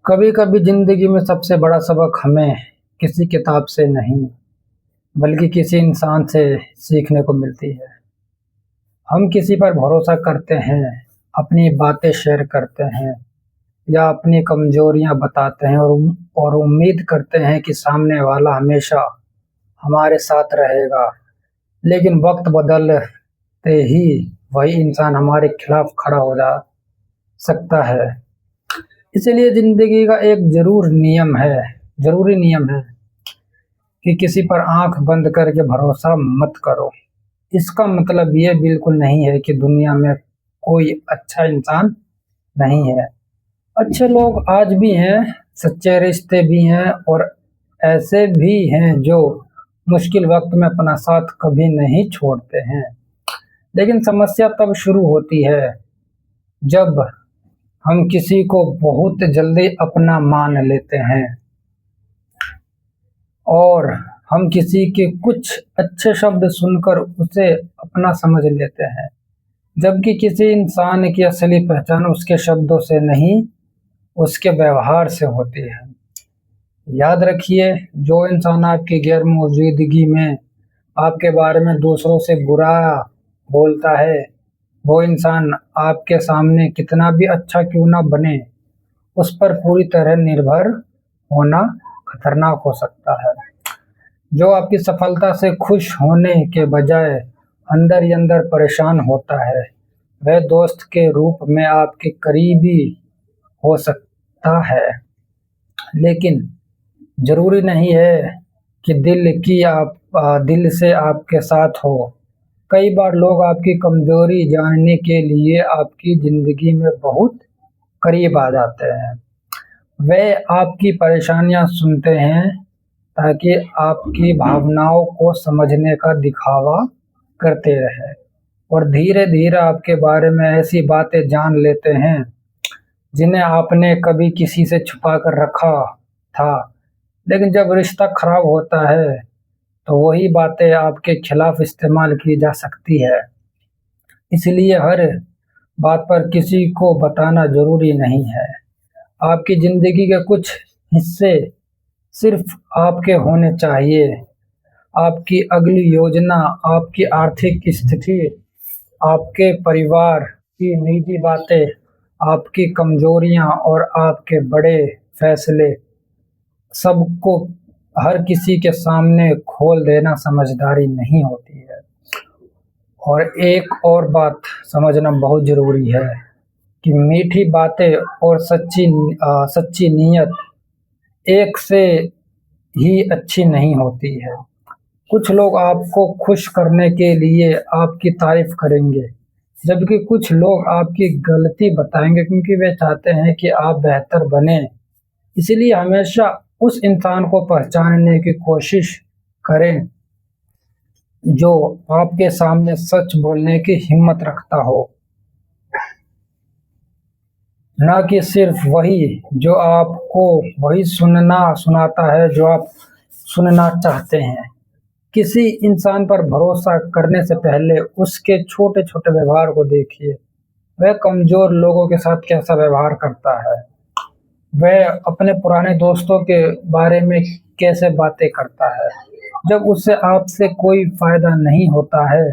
कभी कभी जिंदगी में सबसे बड़ा सबक हमें किसी किताब से नहीं बल्कि किसी इंसान से सीखने को मिलती है। हम किसी पर भरोसा करते हैं, अपनी बातें शेयर करते हैं या अपनी कमजोरियां बताते हैं और उम्मीद करते हैं कि सामने वाला हमेशा हमारे साथ रहेगा। लेकिन वक्त बदलते ही वही इंसान हमारे खिलाफ खड़ा हो जा सकता है। इसीलिए जिंदगी का एक जरूरी नियम है कि किसी पर आंख बंद करके भरोसा मत करो। इसका मतलब ये बिल्कुल नहीं है कि दुनिया में कोई अच्छा इंसान नहीं है। अच्छे लोग आज भी हैं, सच्चे रिश्ते भी हैं और ऐसे भी हैं जो मुश्किल वक्त में अपना साथ कभी नहीं छोड़ते हैं। लेकिन समस्या तब शुरू होती है जब हम किसी को बहुत जल्दी अपना मान लेते हैं और हम किसी के कुछ अच्छे शब्द सुनकर उसे अपना समझ लेते हैं, जबकि किसी इंसान की असली पहचान उसके शब्दों से नहीं, उसके व्यवहार से होती है। याद रखिए, जो इंसान आपकी गैर मौजूदगी में आपके बारे में दूसरों से बुरा बोलता है, वो इंसान आपके सामने कितना भी अच्छा क्यों ना बने, उस पर पूरी तरह निर्भर होना खतरनाक हो सकता है। जो आपकी सफलता से खुश होने के बजाय अंदर ही अंदर परेशान होता है, वह दोस्त के रूप में आपके करीबी हो सकता है, लेकिन जरूरी नहीं है कि दिल से आपके साथ हो। कई बार लोग आपकी कमजोरी जानने के लिए आपकी जिंदगी में बहुत करीब आ जाते हैं। वे आपकी परेशानियां सुनते हैं ताकि आपकी भावनाओं को समझने का दिखावा करते रहे और धीरे धीरे आपके बारे में ऐसी बातें जान लेते हैं जिन्हें आपने कभी किसी से छुपा कर रखा था। लेकिन जब रिश्ता खराब होता है तो वही बातें आपके खिलाफ इस्तेमाल की जा सकती है। इसलिए हर बात पर किसी को बताना जरूरी नहीं है। आपकी जिंदगी के कुछ हिस्से सिर्फ आपके होने चाहिए। आपकी अगली योजना, आपकी आर्थिक स्थिति, आपके परिवार की निजी बातें, आपकी कमजोरियां और आपके बड़े फैसले, सबको हर किसी के सामने खोल देना समझदारी नहीं होती है। और एक और बात समझना बहुत जरूरी है कि मीठी बातें और सच्ची नीयत एक से ही अच्छी नहीं होती है। कुछ लोग आपको खुश करने के लिए आपकी तारीफ करेंगे, जबकि कुछ लोग आपकी गलती बताएंगे क्योंकि वे चाहते हैं कि आप बेहतर बने। इसलिए हमेशा उस इंसान को पहचानने की कोशिश करें जो आपके सामने सच बोलने की हिम्मत रखता हो, ना कि सिर्फ वही जो आपको वही सुनाता है जो आप सुनना चाहते हैं। किसी इंसान पर भरोसा करने से पहले उसके छोटे छोटे व्यवहार को देखिए। वह कमजोर लोगों के साथ कैसा व्यवहार करता है, वह अपने पुराने दोस्तों के बारे में कैसे बातें करता है। जब उससे आपसे कोई फायदा नहीं होता है,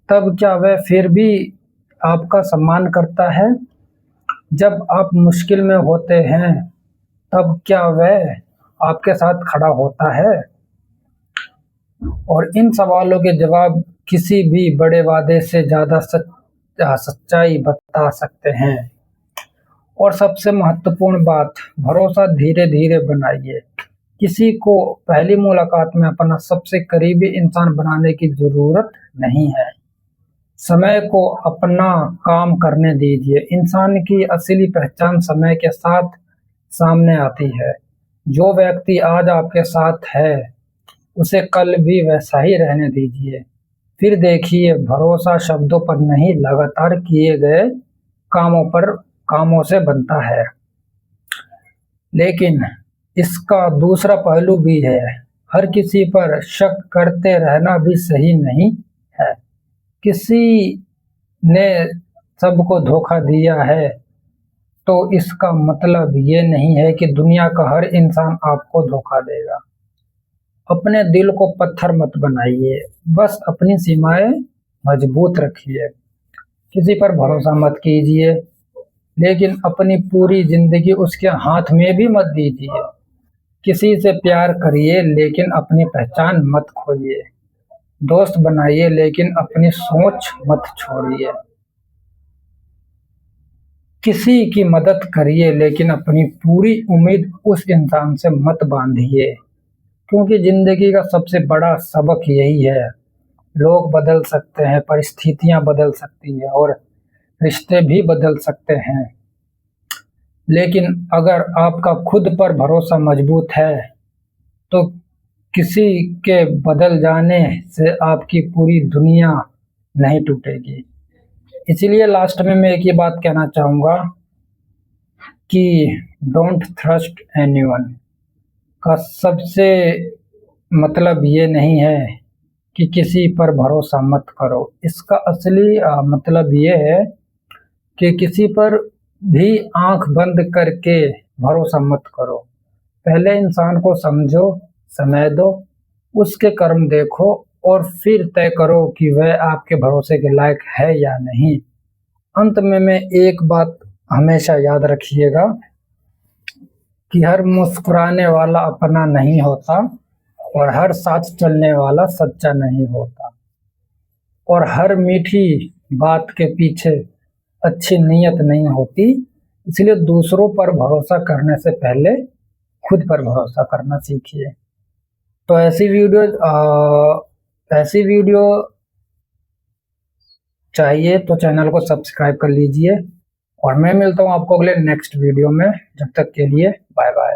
तब क्या वह फिर भी आपका सम्मान करता है? जब आप मुश्किल में होते हैं, तब क्या वह आपके साथ खड़ा होता है? और इन सवालों के जवाब किसी भी बड़े वादे से ज़्यादा सच्चाई बता सकते हैं। और सबसे महत्वपूर्ण बात, भरोसा धीरे धीरे बनाइए। किसी को पहली मुलाकात में अपना सबसे करीबी इंसान बनाने की जरूरत नहीं है। समय को अपना काम करने दीजिए। इंसान की असली पहचान समय के साथ सामने आती है। जो व्यक्ति आज आपके साथ है, उसे कल भी वैसा ही रहने दीजिए। फिर देखिए, भरोसा शब्दों पर नहीं, लगातार किए गए कामों से बनता है। लेकिन इसका दूसरा पहलू भी है। हर किसी पर शक करते रहना भी सही नहीं है। किसी ने सबको धोखा दिया है तो इसका मतलब ये नहीं है कि दुनिया का हर इंसान आपको धोखा देगा। अपने दिल को पत्थर मत बनाइए, बस अपनी सीमाएं मजबूत रखिए। किसी पर भरोसा मत कीजिए, लेकिन अपनी पूरी जिंदगी उसके हाथ में भी मत दीजिए। किसी से प्यार करिए, लेकिन अपनी पहचान मत खोइए। दोस्त बनाइए, लेकिन अपनी सोच मत छोड़िए। किसी की मदद करिए, लेकिन अपनी पूरी उम्मीद उस इंसान से मत बांधिए, क्योंकि जिंदगी का सबसे बड़ा सबक यही है। लोग बदल सकते हैं, परिस्थितियां बदल सकती हैं और रिश्ते भी बदल सकते हैं, लेकिन अगर आपका खुद पर भरोसा मजबूत है तो किसी के बदल जाने से आपकी पूरी दुनिया नहीं टूटेगी। इसीलिए लास्ट में मैं एक ही बात कहना चाहूँगा कि डोंट ट्रस्ट एनीवन का सबसे मतलब ये नहीं है कि किसी पर भरोसा मत करो। इसका असली मतलब ये है कि किसी पर भी आंख बंद करके भरोसा मत करो। पहले इंसान को समझो, समय दो, उसके कर्म देखो और फिर तय करो कि वह आपके भरोसे के लायक है या नहीं। अंत में मैं एक बात हमेशा याद रखिएगा कि हर मुस्कुराने वाला अपना नहीं होता और हर साथ चलने वाला सच्चा नहीं होता, और हर मीठी बात के पीछे अच्छी नीयत नहीं होती। इसलिए दूसरों पर भरोसा करने से पहले खुद पर भरोसा करना सीखिए। तो ऐसी वीडियो चाहिए तो चैनल को सब्सक्राइब कर लीजिए, और मैं मिलता हूँ आपको अगले नेक्स्ट वीडियो में। जब तक के लिए बाय बाय।